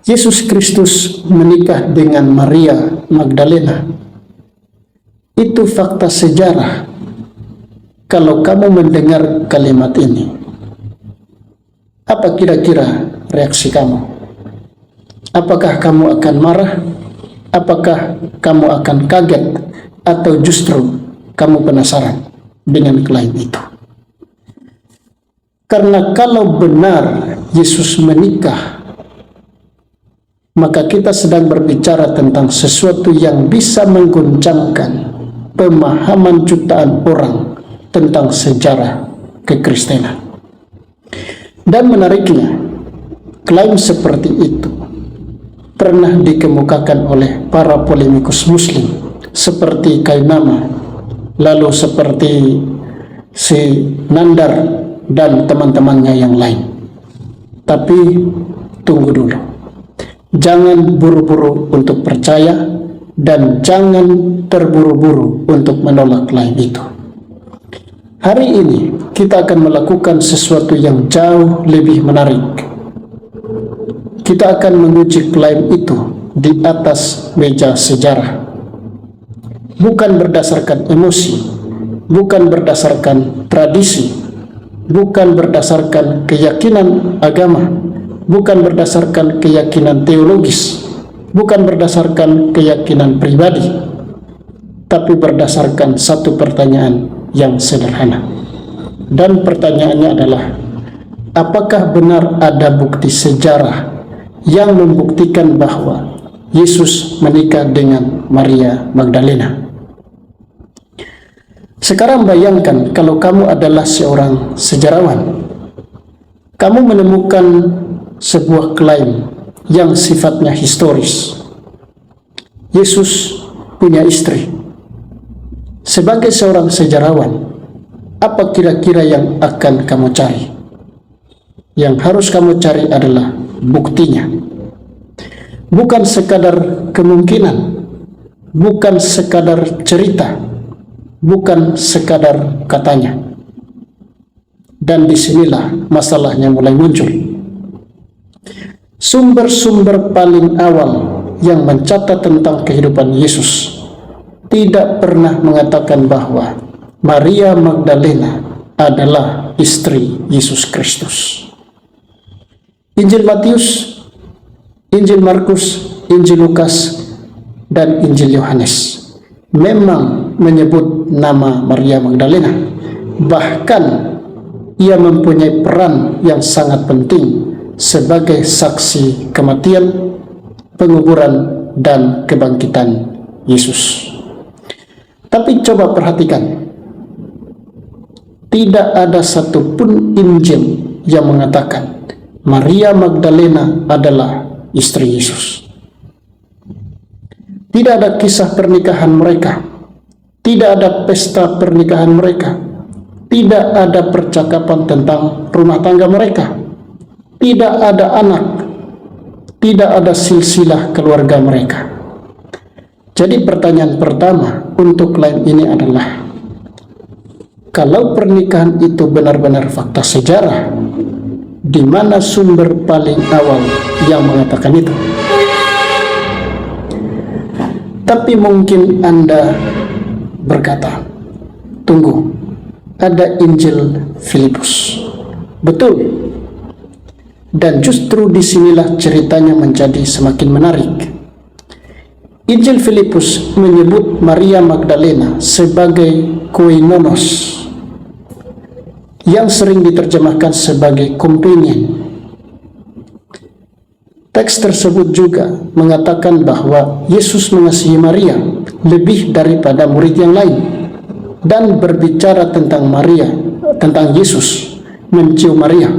Yesus Kristus menikah dengan Maria Magdalena. Itu fakta sejarah. Kalau kamu mendengar kalimat ini, apa kira-kira reaksi kamu? Apakah kamu akan marah? Apakah kamu akan kaget? Atau justru kamu penasaran dengan klaim itu? Karena kalau benar Yesus menikah, maka kita sedang berbicara tentang sesuatu yang bisa mengguncangkan pemahaman jutaan orang tentang sejarah kekristenan. Dan menariknya, klaim seperti itu pernah dikemukakan oleh para polemikus muslim seperti Kainama, lalu seperti si Nandar dan teman-temannya yang lain. Tapi tunggu dulu. Jangan buru-buru untuk percaya dan jangan terburu-buru untuk menolak klaim itu. Hari ini kita akan melakukan sesuatu yang jauh lebih menarik. Kita akan menguji klaim itu di atas meja sejarah. Bukan berdasarkan emosi, bukan berdasarkan tradisi, bukan berdasarkan keyakinan agama, bukan berdasarkan keyakinan teologis, bukan berdasarkan keyakinan pribadi, tapi berdasarkan satu pertanyaan yang sederhana. Dan pertanyaannya adalah, apakah benar ada bukti sejarah yang membuktikan bahwa Yesus menikah dengan Maria Magdalena? Sekarang bayangkan kalau kamu adalah seorang sejarawan. Kamu menemukan sebuah klaim yang sifatnya historis. Yesus punya istri. Sebagai seorang sejarawan, apa kira-kira yang akan kamu cari? Yang harus kamu cari adalah buktinya. Bukan sekadar kemungkinan, bukan sekadar cerita, bukan sekadar katanya. Dan disinilah masalahnya mulai muncul. Sumber-sumber paling awal yang mencatat tentang kehidupan Yesus tidak pernah mengatakan bahwa Maria Magdalena adalah istri Yesus Kristus. Injil Matius, Injil Markus, Injil Lukas, dan Injil Yohanes memang menyebut nama Maria Magdalena. Bahkan ia mempunyai peran yang sangat penting sebagai saksi kematian, penguburan, dan kebangkitan Yesus. Tapi coba perhatikan, tidak ada satupun Injil yang mengatakan Maria Magdalena adalah istri Yesus. Tidak ada kisah pernikahan mereka, tidak ada pesta pernikahan mereka, tidak ada percakapan tentang rumah tangga mereka, tidak ada anak, tidak ada silsilah keluarga mereka. Jadi pertanyaan pertama untuk klaim ini adalah, kalau pernikahan itu benar-benar fakta sejarah, di mana sumber paling awal yang mengatakan itu? Tapi mungkin Anda berkata, tunggu, ada Injil Filipus. Betul. Dan justru disinilah ceritanya menjadi semakin menarik. Injil Filipus menyebut Maria Magdalena sebagai koinonos, yang sering diterjemahkan sebagai companion. Teks tersebut juga mengatakan bahwa Yesus mengasihi Maria lebih daripada murid yang lain, dan berbicara tentang Maria, tentang Yesus mencium Maria.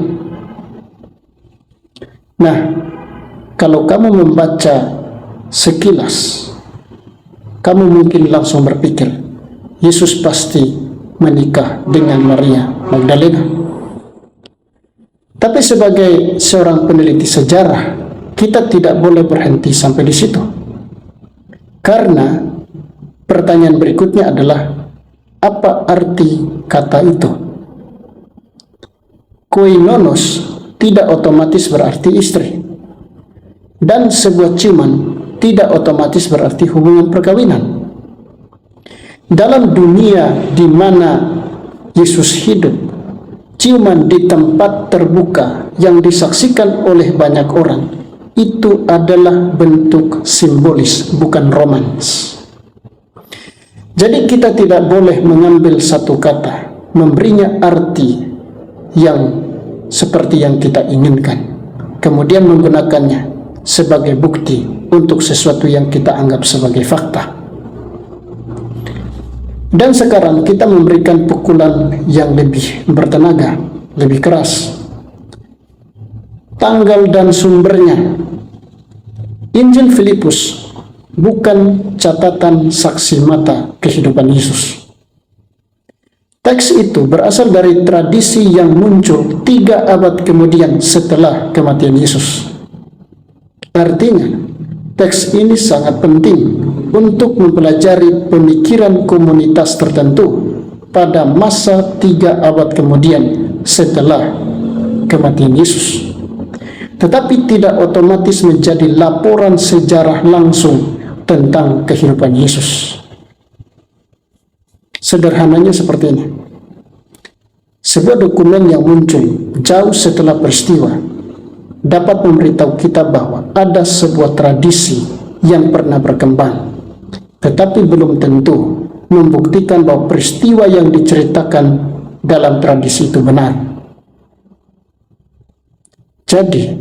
Nah, kalau kamu membaca sekilas, kamu mungkin langsung berpikir, Yesus pasti menikah dengan Maria Magdalena. Tapi sebagai seorang peneliti sejarah, kita tidak boleh berhenti sampai di situ. Karena pertanyaan berikutnya adalah, apa arti kata itu? Koinonos tidak otomatis berarti istri. Dan sebuah ciuman tidak otomatis berarti hubungan perkawinan. Dalam dunia di mana Yesus hidup, ciuman di tempat terbuka yang disaksikan oleh banyak orang itu adalah bentuk simbolis, bukan romans. Jadi kita tidak boleh mengambil satu kata, memberinya arti yang seperti yang kita inginkan, kemudian menggunakannya sebagai bukti untuk sesuatu yang kita anggap sebagai fakta. Dan sekarang kita memberikan pukulan yang lebih bertenaga, lebih keras. Tanggal dan sumbernya, Injil Filipus bukan catatan saksi mata kehidupan Yesus. Teks itu berasal dari tradisi yang muncul 3 abad kemudian setelah kematian Yesus. Artinya, teks ini sangat penting untuk mempelajari pemikiran komunitas tertentu pada masa 3 abad kemudian setelah kematian Yesus. Tetapi tidak otomatis menjadi laporan sejarah langsung tentang kehidupan Yesus. Sederhananya seperti ini. Sebuah dokumen yang muncul jauh setelah peristiwa dapat memberitahu kita bahwa ada sebuah tradisi yang pernah berkembang, tetapi belum tentu membuktikan bahwa peristiwa yang diceritakan dalam tradisi itu benar. Jadi,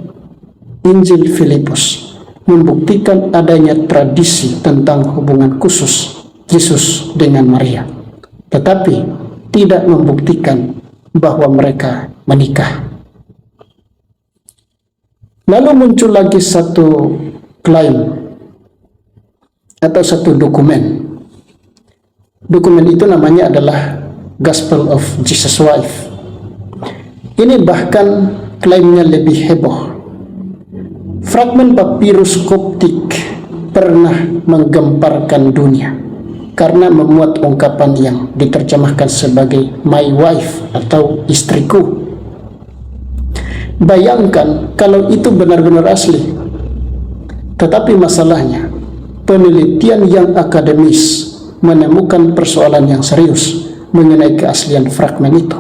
Injil Filipus membuktikan adanya tradisi tentang hubungan khusus Yesus dengan Maria, tetapi tidak membuktikan bahwa mereka menikah. Lalu muncul lagi satu klaim atau satu dokumen. Dokumen itu namanya adalah Gospel of Jesus Wife. Ini bahkan klaimnya lebih heboh. Fragmen papirus koptik pernah menggemparkan dunia karena memuat ungkapan yang diterjemahkan sebagai my wife atau istriku. Bayangkan kalau itu benar-benar asli. Tetapi masalahnya, penelitian yang akademis menemukan persoalan yang serius mengenai keaslian fragmen itu.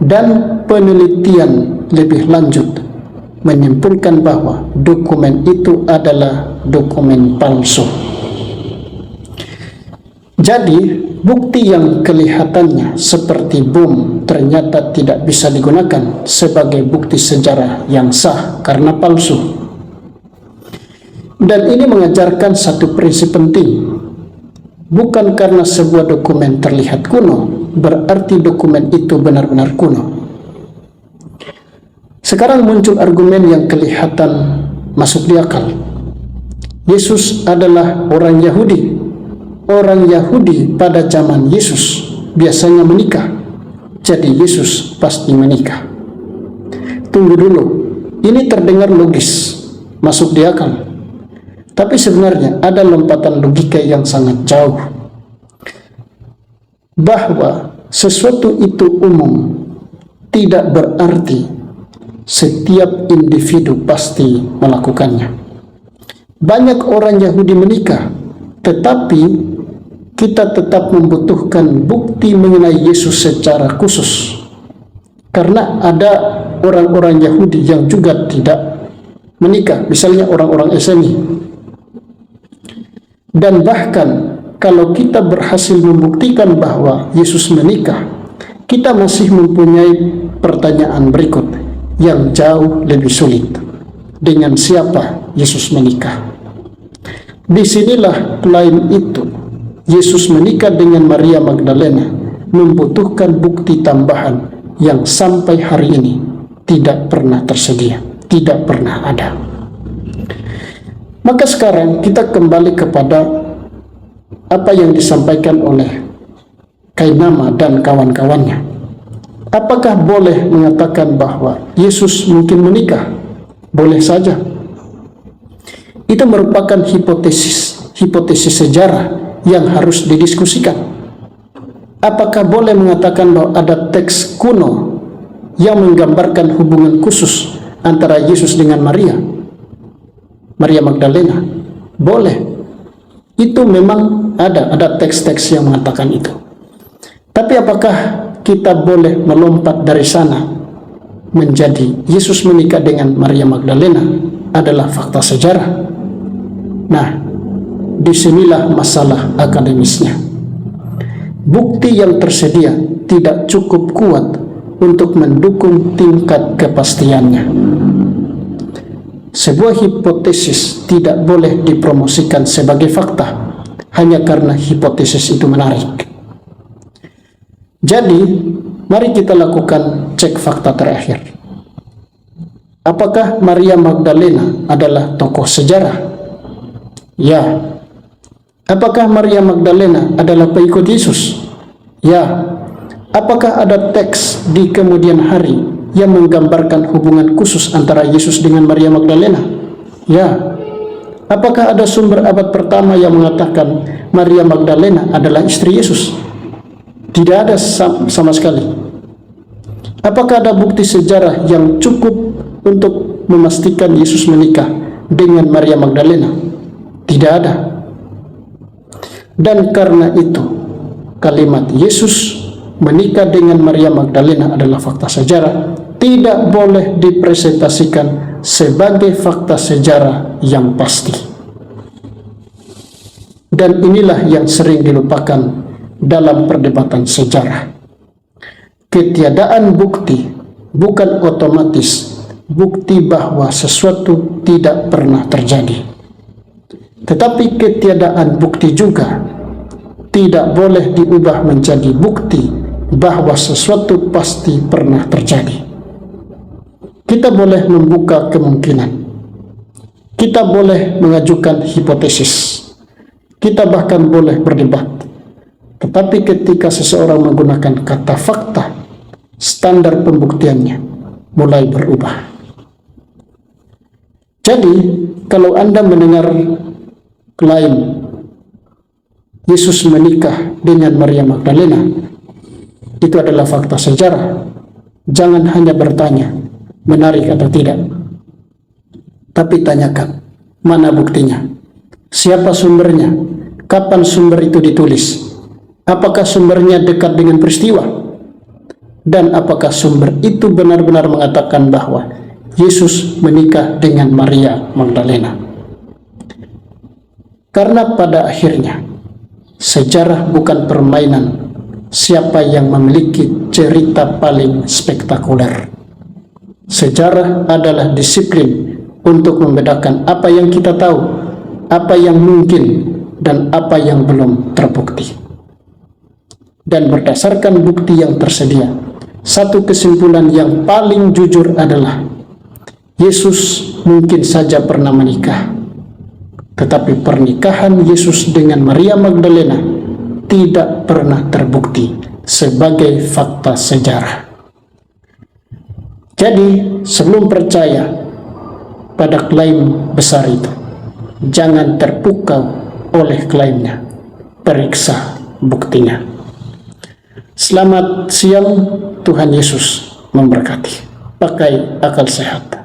Dan penelitian lebih lanjut menyimpulkan bahwa dokumen itu adalah dokumen palsu. Jadi, bukti yang kelihatannya seperti bom ternyata tidak bisa digunakan sebagai bukti sejarah yang sah karena palsu. Dan ini mengajarkan satu prinsip penting. Bukan karena sebuah dokumen terlihat kuno, berarti dokumen itu benar-benar kuno. Sekarang muncul argumen yang kelihatan masuk di akal. Yesus adalah orang Yahudi. Orang Yahudi pada zaman Yesus biasanya menikah. Jadi Yesus pasti menikah. Tunggu dulu, ini terdengar logis, masuk di akal. Tapi sebenarnya ada lompatan logika yang sangat jauh. Bahwa sesuatu itu umum tidak berarti setiap individu pasti melakukannya. Banyak orang Yahudi menikah, tetapi kita tetap membutuhkan bukti mengenai Yesus secara khusus. Karena ada orang-orang Yahudi yang juga tidak menikah, misalnya orang-orang SNI. Dan bahkan kalau kita berhasil membuktikan bahwa Yesus menikah, kita masih mempunyai pertanyaan berikut yang jauh lebih sulit. Dengan siapa Yesus menikah? Disinilah klaim itu, Yesus menikah dengan Maria Magdalena, membutuhkan bukti tambahan yang sampai hari ini tidak pernah tersedia, tidak pernah ada. Maka sekarang kita kembali kepada apa yang disampaikan oleh Kainama dan kawan-kawannya. Apakah boleh mengatakan bahwa Yesus mungkin menikah? Boleh saja. Itu merupakan hipotesis sejarah yang harus didiskusikan. Apakah boleh mengatakan bahwa ada teks kuno yang menggambarkan hubungan khusus antara Yesus dengan Maria? Maria Magdalena? Boleh. Itu memang ada teks-teks yang mengatakan itu. Tapi apakah kita boleh melompat dari sana menjadi Yesus menikah dengan Maria Magdalena adalah fakta sejarah? Nah, disinilah masalah akademisnya. Bukti yang tersedia tidak cukup kuat untuk mendukung tingkat kepastiannya. Sebuah hipotesis tidak boleh dipromosikan sebagai fakta hanya karena hipotesis itu menarik. Jadi, mari kita lakukan cek fakta terakhir. Apakah Maria Magdalena adalah tokoh sejarah? Ya. Apakah Maria Magdalena adalah pengikut Yesus? Ya. Apakah ada teks di kemudian hari yang menggambarkan hubungan khusus antara Yesus dengan Maria Magdalena? Ya. Apakah ada sumber abad pertama yang mengatakan Maria Magdalena adalah istri Yesus? Tidak ada sama sekali. Apakah ada bukti sejarah yang cukup untuk memastikan Yesus menikah dengan Maria Magdalena? Tidak ada. Dan karena itu, kalimat Yesus menikah dengan Maria Magdalena adalah fakta sejarah, tidak boleh dipresentasikan sebagai fakta sejarah yang pasti. Dan inilah yang sering dilupakan dalam perdebatan sejarah. Ketiadaan bukti bukan otomatis bukti bahwa sesuatu tidak pernah terjadi. Tetapi ketiadaan bukti juga tidak boleh diubah menjadi bukti bahwa sesuatu pasti pernah terjadi. Kita boleh membuka kemungkinan. Kita boleh mengajukan hipotesis. Kita bahkan boleh berdebat. Tetapi ketika seseorang menggunakan kata fakta, standar pembuktiannya mulai berubah. Jadi, kalau Anda mendengar klaim Yesus menikah dengan Maria Magdalena, itu adalah fakta sejarah. Jangan hanya bertanya, menarik atau tidak. Tapi tanyakan, mana buktinya? Siapa sumbernya? Kapan sumber itu ditulis? Apakah sumbernya dekat dengan peristiwa? Dan apakah sumber itu benar-benar mengatakan bahwa Yesus menikah dengan Maria Magdalena? Karena pada akhirnya, sejarah bukan permainan siapa yang memiliki cerita paling spektakuler. Sejarah adalah disiplin untuk membedakan apa yang kita tahu, apa yang mungkin, dan apa yang belum terbukti. Dan berdasarkan bukti yang tersedia, satu kesimpulan yang paling jujur adalah Yesus mungkin saja pernah menikah, tetapi pernikahan Yesus dengan Maria Magdalena tidak pernah terbukti sebagai fakta sejarah. Jadi, sebelum percaya pada klaim besar itu, jangan terpukau oleh klaimnya, periksa buktinya. Selamat siang, Tuhan Yesus memberkati. Pakai akal sehat.